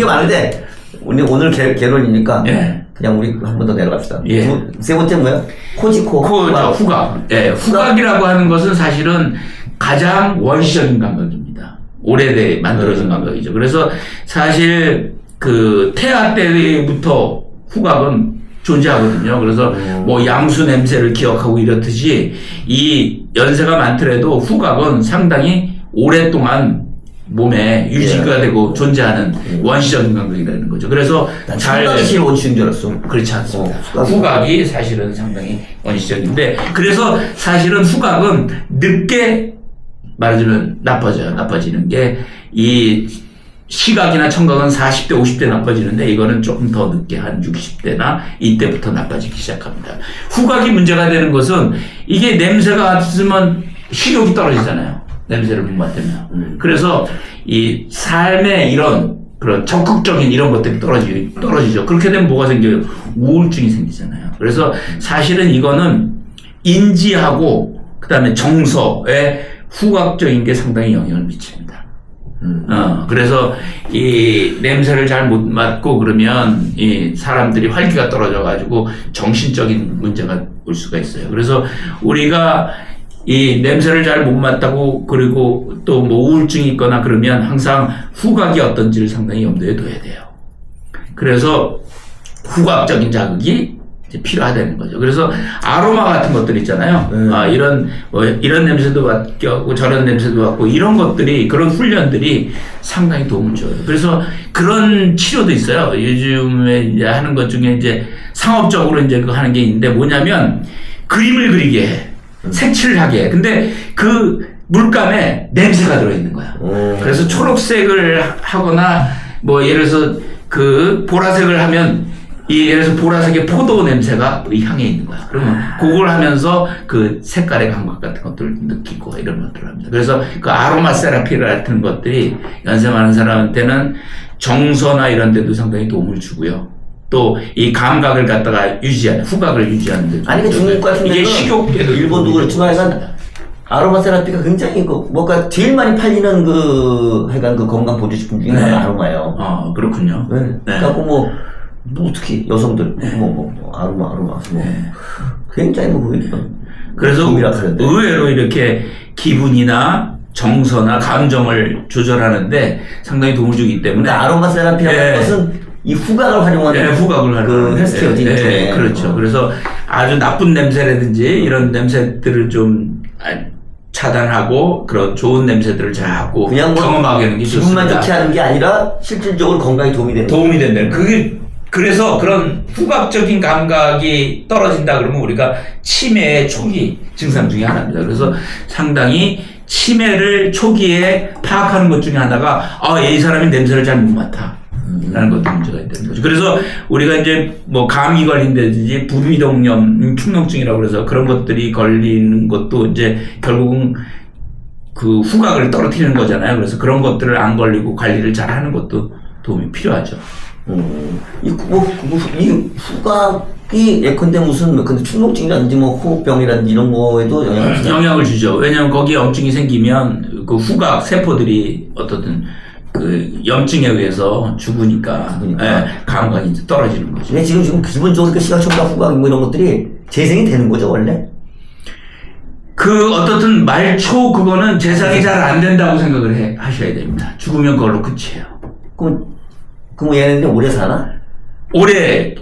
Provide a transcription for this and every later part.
많은데 오늘 개론이니까 예. 그냥 우리 한 번 더 내려갑시다. 예. 세 번째 뭐야? 코지코. 후각. 예, 후각이라고 하는 것은 사실은 가장 원시적인 감각입니다. 오래돼 만들어진 감각이죠. 그래서 사실 그 태아 때부터 후각은 존재하거든요. 그래서 뭐 양수 냄새를 기억하고 이렇듯이 이 연세가 많더라도 후각은 상당히 오랫동안 몸에 유지가 되고 존재하는 원시적인 감각이라는 거죠. 그래서 후각이 제일 원시인 줄 알았어. 그렇지 않습니다. 후각이 사실은 상당히 원시적인데, 그래서 사실은 후각은 늦게 말하자면 나빠지는 게, 이 시각이나 청각은 40대, 50대 나빠지는데, 이거는 조금 더 늦게 한 60대나 이때부터 나빠지기 시작합니다. 후각이 문제가 되는 것은, 이게 냄새가 있으면 식욕이 떨어지잖아요. 냄새를 못 맡으면. 그래서 이 삶의 이런 그런 적극적인 이런 것들이 떨어지죠. 그렇게 되면 뭐가 생겨요? 우울증이 생기잖아요. 그래서 사실은 이거는 인지하고 그다음에 정서에 후각적인 게 상당히 영향을 미칩니다. 그래서 이 냄새를 잘 못 맡고 그러면 이 사람들이 활기가 떨어져가지고 정신적인 문제가 올 수가 있어요. 그래서 우리가 이 냄새를 잘 못 맡다고 그리고 또 뭐 우울증이 있거나 그러면 항상 후각이 어떤지를 상당히 염두에 둬야 돼요. 그래서 후각적인 자극이 이제 필요하다는 거죠. 그래서 아로마 같은 것들 있잖아요. 이런 냄새도 맡고 저런 냄새도 맡고 이런 것들이 그런 훈련들이 상당히 도움을 줘요. 그래서 그런 치료도 있어요. 요즘에 이제 하는 것 중에 이제 상업적으로 이제 그 하는 게 있는데 뭐냐면 그림을 그리게 해. 색칠을 하게 해. 근데 그 물감에 냄새가 들어있는 거야. 그래서 초록색을 하거나 뭐 예를 들어서 그 보라색을 하면 예를 들어서 보라색의 포도 냄새가 이 향에 있는 거야. 그러면 그걸 하면서 그 색깔의 감각 같은 것들을 느끼고 이런 것들을 합니다. 그래서 그 아로마 세라피 같은 것들이 연세 많은 사람한테는 정서나 이런 데도 상당히 도움을 주고요. 또 이 감각을 갖다가 후각을 유지하는 데. 아니 그 중국 같은 데는 이게 식욕에도 일본도 그렇지만 하여간 아로마 세라피가 굉장히 뭐가 제일 많이 팔리는 하여간 그 건강 보조식품 중에 하나가 아로마예요. 아 그렇군요. 네. 그래갖고 뭐 특히 여성들 아로마 굉장히 그래서 의외로 이렇게 기분이나 정서나 감정을 조절하는데 상당히 도움을 주기 때문에. 그러니까 아로마 세라피라는 것은 이 후각을 활용하는 후각을 활용하는 헬스케어지. 그렇죠. 그래서 아주 나쁜 냄새라든지 이런 냄새들을 좀 차단하고 그런 좋은 냄새들을 자꾸 그냥 경험하게 하는 게 좋습니다. 기분만 좋게 하는 게 아니라 실질적으로 건강에 도움이 된다는. 그래서 그런 후각적인 감각이 떨어진다 그러면 우리가 치매의 초기 증상 중에 하나입니다. 그래서 상당히 치매를 초기에 파악하는 것 중에 하나가 이 사람이 냄새를 잘 못 맡아. 라는 것도 문제가 있다는 거죠. 그래서 우리가 이제 뭐 감이 걸린다든지 부비동염, 축농증이라고 그래서 그런 것들이 걸리는 것도 이제 결국은 그 후각을 떨어뜨리는 거잖아요. 그래서 그런 것들을 안 걸리고 관리를 잘 하는 것도 도움이 필요하죠. 이 후각이 예컨대 근데 축농증이라든지 뭐 호흡병이라든지 이런 거에도 영향을 주죠. 왜냐하면 거기에 염증이 생기면 그 후각 세포들이 어떻든 그 염증에 의해서 죽으니까. 감각이 이제 떨어지는 거죠. 근데 지금 기본적으로 그 시각, 청각, 후각 뭐 이런 것들이 재생이 되는 거죠 원래? 그 어떻든 말초 그거는 재생이 잘 안 된다고 생각을 하셔야 됩니다. 죽으면 그걸로 끝이에요. 그럼 얘네들이 오래 사나? 오래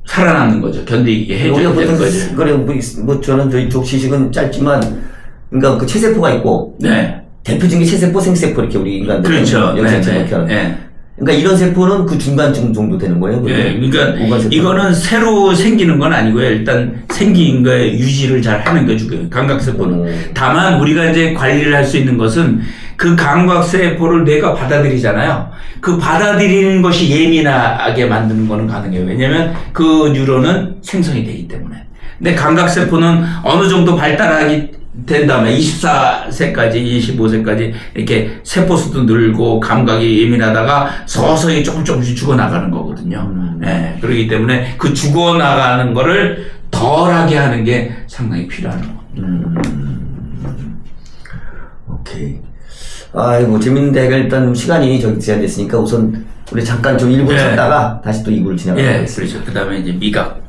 살아남는 거죠. 견디게 해줘야 되는 거죠. 그래 저는 저희 쪽 지식은 짧지만 그러니까 그 체세포가 있고. 네. 대표적인 게 체세포, 생세포 이렇게 우리 인간들 그렇죠. 그러니까 이런 세포는 그 중간쯤 정도 되는 거예요. 그러니까 이거는 새로 생기는 건 아니고요. 일단 생긴 거에 유지를 잘 하는 게 중요해요. 감각세포는. 다만 우리가 이제 관리를 할 수 있는 것은 그 감각세포를 뇌가 받아들이잖아요. 그 받아들이는 것이 예민하게 만드는 거는 가능해요. 왜냐면 그 뉴런은 생성이 되기 때문에. 근데 감각세포는 어느 정도 발달하기 된 다음에 24세까지 25세까지 이렇게 세포수도 늘고 감각이 예민하다가 서서히 조금씩 죽어나가는 거거든요. 그렇기 때문에 그 죽어나가는 거를 덜하게 하는 게 상당히 필요한 거거든요. 오케이. 아이고 재밌는데 일단 시간이 제한됐으니까 우선 우리 잠깐 좀 1분 예. 쉬었다가 다시 또 2부를 진행하도록 예, 하겠습니다. 그렇죠. 그 다음에 이제 미각.